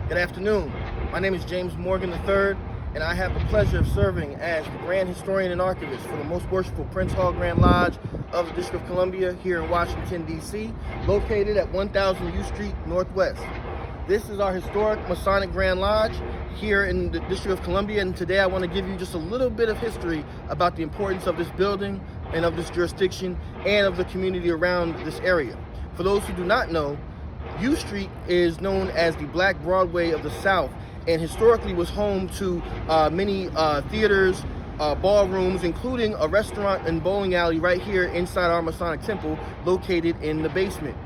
Good afternoon. My name is James Morgan III, and I have the pleasure of serving as the Grand Historian and Archivist for the Most Worshipful Prince Hall Grand Lodge of the District of Columbia here in Washington, D.C., located at 1000 U Street Northwest. This is our historic Masonic Grand Lodge here in the District of Columbia, and today I want to give you just a little bit of history about the importance of this building and of this jurisdiction and of the community around this area. For those who do not know, U Street is known as the Black Broadway of the South, and historically was home to many theaters, ballrooms, including a restaurant and bowling alley right here inside our Masonic Temple, located in the basement.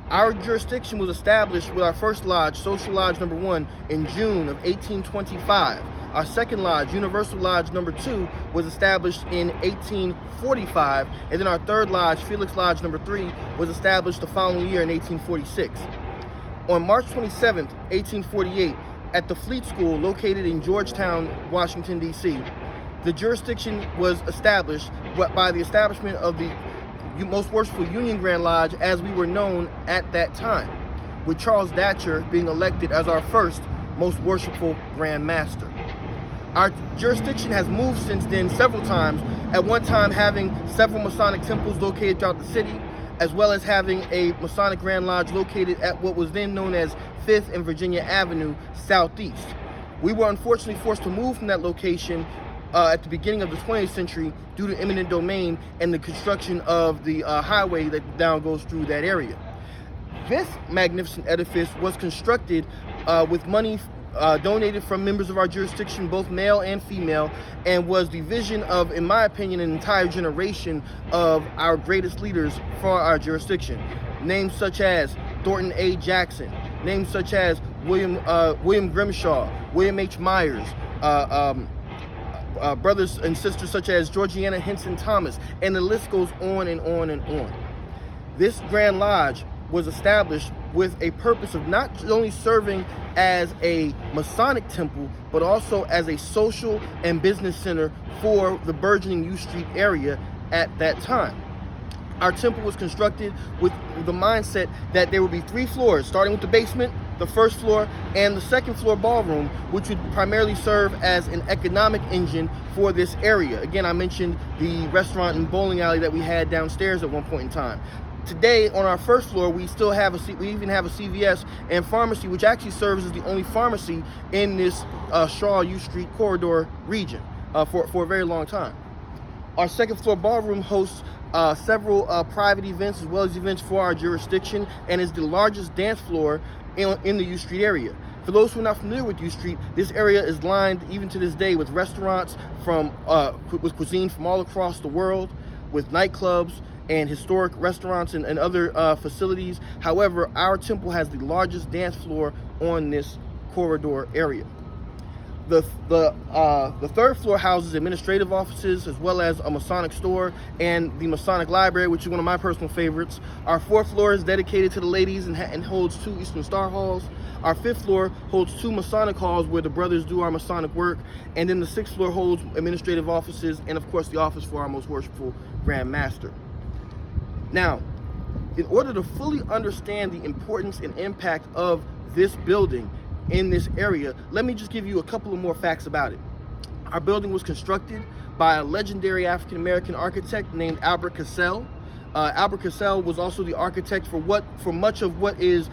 Our jurisdiction was established with our first lodge, Social Lodge Number 1, in June of 1825. Our second lodge, Universal Lodge Number 2, was established in 1845, and then our third lodge, Felix Lodge Number 3, was established the following year in 1846. On March 27, 1848, at the Fleet School located in Georgetown, Washington, D.C., the jurisdiction was established by the establishment of the Most Worshipful Union Grand Lodge, as we were known at that time, with Charles Datcher being elected as our first Most Worshipful Grand Master. Our jurisdiction has moved since then several times, at one time having several Masonic temples located throughout the city, as well as having a Masonic Grand Lodge located at what was then known as 5th and Virginia Avenue Southeast. We were unfortunately forced to move from that location at the beginning of the 20th century due to eminent domain and the construction of the highway that now goes through that area. This magnificent edifice was constructed with money donated from members of our jurisdiction, both male and female, and was the vision of, in my opinion, an entire generation of our greatest leaders for our jurisdiction. Names such as Thornton A. Jackson, names such as William Grimshaw, William H. Myers, brothers and sisters such as Georgiana Henson Thomas, and the list goes on and on and on. This Grand Lodge was established with a purpose of not only serving as a Masonic temple, but also as a social and business center for the burgeoning U Street area at that time. Our temple was constructed with the mindset that there would be 3 floors, starting with the basement, the first floor, and the second floor ballroom, which would primarily serve as an economic engine for this area. Again, I mentioned the restaurant and bowling alley that we had downstairs at one point in time. Today, on our first floor, we still have we even have a CVS and pharmacy, which actually serves as the only pharmacy in this Shaw U Street corridor region for a very long time. Our second floor ballroom hosts several private events as well as events for our jurisdiction, and is the largest dance floor in the U Street area. For those who are not familiar with U Street, this area is lined even to this day with restaurants with cuisine from all across the world, with nightclubs and historic restaurants and other facilities. However, our temple has the largest dance floor on this corridor area. The third floor houses administrative offices, as well as a Masonic store and the Masonic Library, which is one of my personal favorites. Our fourth floor is dedicated to the ladies and holds 2 Eastern Star halls. Our fifth floor holds 2 Masonic halls where the brothers do our Masonic work. And then the sixth floor holds administrative offices and, of course, the office for our Most Worshipful Grand Master. Now, in order to fully understand the importance and impact of this building in this area, let me just give you a couple of more facts about it. Our building was constructed by a legendary African-American architect named Albert Cassell. Albert Cassell was also the architect for much of what is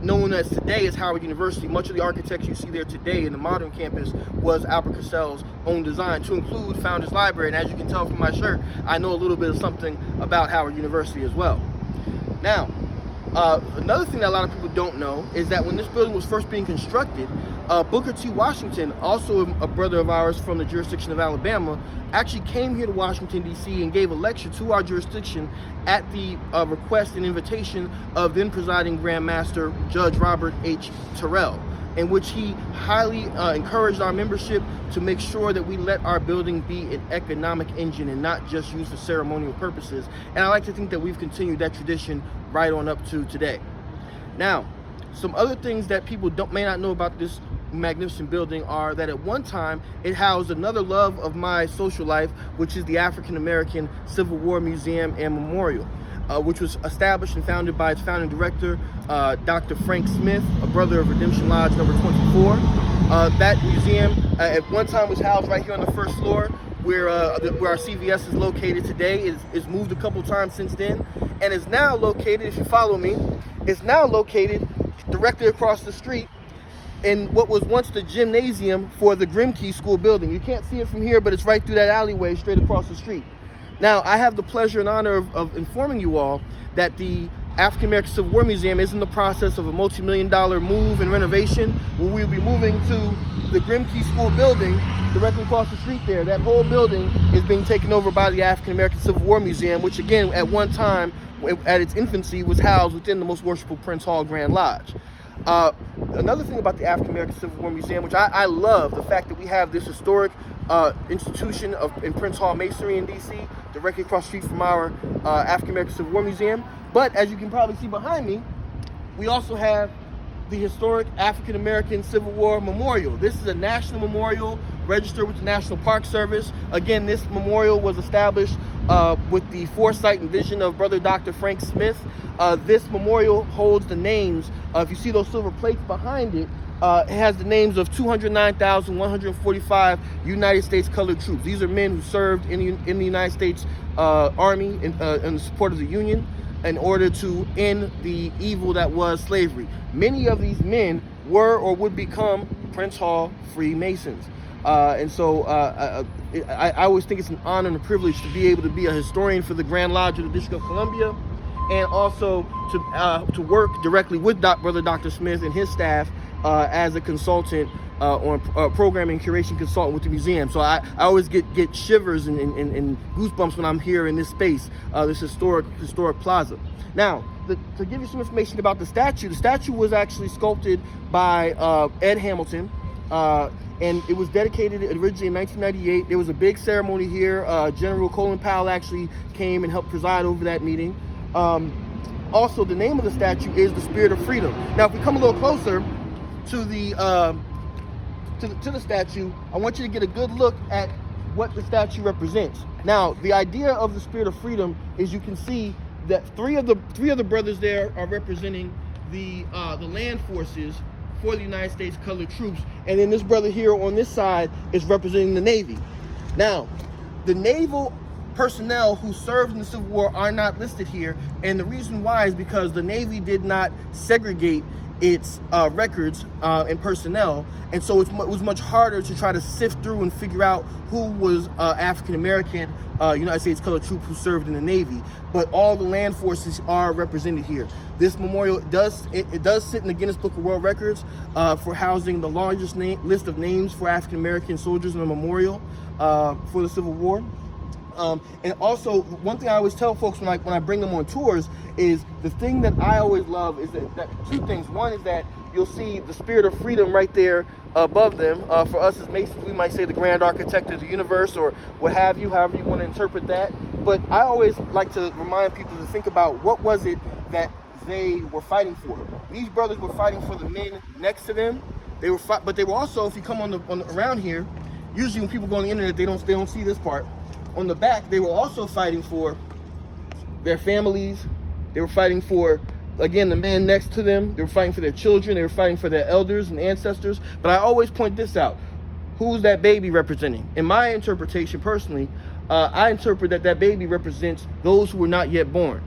known as today as Howard University. Much of the architecture you see there today in the modern campus was Albert Cassell's own design, to include Founders Library. And as you can tell from my shirt, I know a little bit of something about Howard University as well. Now, another thing that a lot of people don't know is that when this building was first being constructed, Booker T. Washington, also a brother of ours from the jurisdiction of Alabama, actually came here to Washington, D.C. and gave a lecture to our jurisdiction at the request and invitation of then presiding Grand Master Judge Robert H. Terrell, in which he highly encouraged our membership to make sure that we let our building be an economic engine and not just used for ceremonial purposes. And I like to think that we've continued that tradition right on up to today. Now, some other things that people may not know about this magnificent building are that at one time it housed another love of my social life, which is the African American Civil War Museum and Memorial. which was established and founded by its founding director, Dr. Frank Smith, a brother of Redemption Lodge number 24. That museum at one time was housed right here on the first floor, where our CVS is located today. It's moved a couple times since then, and is now located, if you follow me, it's now located directly across the street in what was once the gymnasium for the Grimke School building. You can't see it from here, but it's right through that alleyway straight across the street. Now, I have the pleasure and honor of informing you all that the African American Civil War Museum is in the process of a multi-million-dollar move and renovation, where we'll be moving to the Grimke School building directly across the street there. That whole building is being taken over by the African American Civil War Museum, which again, at one time, at its infancy, was housed within the Most Worshipful Prince Hall Grand Lodge. Another thing about the African American Civil War Museum, which I love, the fact that we have this historic institution in Prince Hall Masonry in DC, directly across the street from our African American Civil War Museum. But as you can probably see behind me, we also have the historic African American Civil War Memorial. This is a national memorial registered with the National Park Service. Again, this memorial was established with the foresight and vision of Brother Dr. Frank Smith. This memorial holds the names, if you see those silver plates behind it, it has the names of 209,145 United States colored troops. These are men who served in the United States Army in the support of the Union in order to end the evil that was slavery. Many of these men were or would become Prince Hall Freemasons. And so I always think it's an honor and a privilege to be able to be a historian for the Grand Lodge of the District of Columbia, and also to work directly with Brother Dr. Smith and his staff as a consultant on programming and curation consultant with the museum. So I always get shivers and goosebumps when I'm here in this space, this historic plaza. Now, to give you some information about the statue was actually sculpted by Ed Hamilton, and it was dedicated originally in 1998. There was a big ceremony here. General Colin Powell actually came and helped preside over that meeting. Also, the name of the statue is the Spirit of Freedom. Now, if we come a little closer to the statue, I want you to get a good look at what the statue represents. Now, the idea of the Spirit of Freedom is, you can see that three of the brothers there are representing the land forces for the United States colored troops, and then this brother here on this side is representing the Navy. Now, the naval personnel who served in the Civil War are not listed here, and the reason why is because the Navy did not segregate its records and personnel, and so it was much harder to try to sift through and figure out who was African American United States colored troop who served in the Navy. But all the land forces are represented here. This memorial does sit in the Guinness Book of World Records for housing the largest list of names for African American soldiers in a memorial for the Civil War. And also, one thing I always tell folks when I bring them on tours is, the thing that I always love is that two things. One is that you'll see the Spirit of Freedom right there above them. For us as Masons, we might say the Grand Architect of the Universe, or what have you, however you want to interpret that. But I always like to remind people to think about, what was it that they were fighting for. These brothers were fighting for the men next to them. But they were also, if you come around here, usually when people go on the internet, they don't see this part. On the back, they were also fighting for their families. They were fighting for, again, the man next to them. They were fighting for their children. They were fighting for their elders and ancestors. But I always point this out. Who's that baby representing? In my interpretation, personally, I interpret that baby represents those who were not yet born.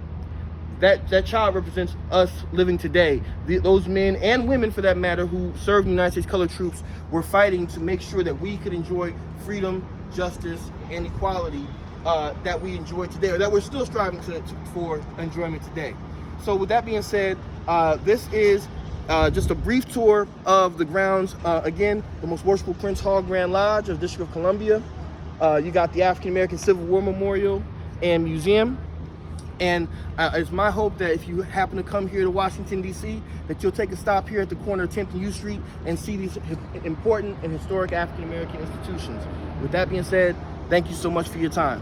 That child represents us living today. Those men and women, for that matter, who served in the United States colored troops were fighting to make sure that we could enjoy freedom, justice, and equality that we enjoy today, or that we're still striving for enjoyment today. So with that being said, this is just a brief tour of the grounds. Again, the Most Worshipful Prince Hall Grand Lodge of District of Columbia. You got the African American Civil War Memorial and Museum. And it's my hope that if you happen to come here to Washington, D.C., that you'll take a stop here at the corner of 10th and U Street and see these important and historic African American institutions. With that being said, thank you so much for your time.